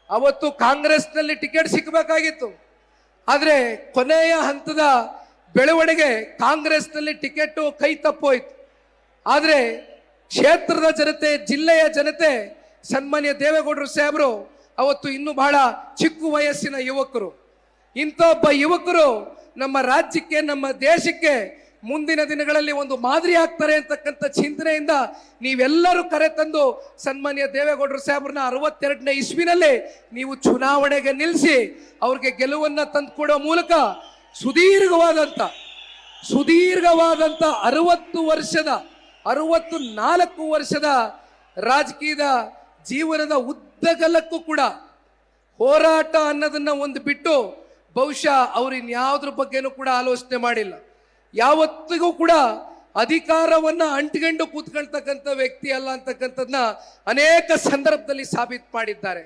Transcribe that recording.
ಅವತ್ತು ಕಾಂಗ್ರೆಸ್ನಲ್ಲಿ ಟಿಕೆಟ್ ಸಿಕ್ಕಬೇಕಾಗಿತ್ತು. ಆದರೆ ಕೊನೆಯ ಹಂತದ ಬೆಳವಣಿಗೆ ಕಾಂಗ್ರೆಸ್ನಲ್ಲಿ ಟಿಕೆಟ್ ಕೈ ತಪ್ಪೋಯ್ತು. ಆದರೆ ಕ್ಷೇತ್ರದ ಜನತೆ, ಜಿಲ್ಲೆಯ ಜನತೆ, ಸನ್ಮಾನ್ಯ ದೇವೇಗೌಡರು ಸಾಹೇಬರು ಅವತ್ತು ಇನ್ನೂ ಬಹಳ ಚಿಕ್ಕ ವಯಸ್ಸಿನ ಯುವಕರು. ಇಂಥ ಒಬ್ಬ ಯುವಕರು ನಮ್ಮ ರಾಜ್ಯಕ್ಕೆ, ನಮ್ಮ ದೇಶಕ್ಕೆ ಮುಂದಿನ ದಿನಗಳಲ್ಲಿ ಒಂದು ಮಾದರಿ ಆಗ್ತಾರೆ ಅಂತಕ್ಕಂಥ ಚಿಂತನೆಯಿಂದ ನೀವೆಲ್ಲರೂ ಕರೆ ತಂದು ಸನ್ಮಾನ್ಯ ದೇವೇಗೌಡರು ಸಾಹೇಬ್ರನ್ನ 62ನೇ ಇಸ್ವಿನಲ್ಲಿ ನೀವು ಚುನಾವಣೆಗೆ ನಿಲ್ಲಿಸಿ ಅವ್ರಿಗೆ ಗೆಲುವನ್ನ ತಂದುಕೊಡೋ ಮೂಲಕ ಸುದೀರ್ಘವಾದಂಥ 64 ವರ್ಷದ ರಾಜಕೀಯದ ಜೀವನದ ಉದ್ದಗಲಕ್ಕೂ ಕೂಡ ಹೋರಾಟ ಅನ್ನೋದನ್ನ ಒಂದು ಬಿಟ್ಟು ಬಹುಶಃ ಅವರು ಇನ್ಯಾವುದ್ರ ಬಗ್ಗೆನೂ ಕೂಡ ಆಲೋಚನೆ ಮಾಡಿಲ್ಲ. ಯಾವತ್ತಿಗೂ ಕೂಡ ಅಧಿಕಾರವನ್ನ ಅಂಟಿಕೊಂಡು ಕೂತ್ಕೊಳ್ತಕ್ಕಂಥ ವ್ಯಕ್ತಿ ಅಲ್ಲ ಅಂತಕ್ಕಂಥದ್ದನ್ನ ಅನೇಕ ಸಂದರ್ಭದಲ್ಲಿ ಸಾಬೀತು ಮಾಡಿದ್ದಾರೆ.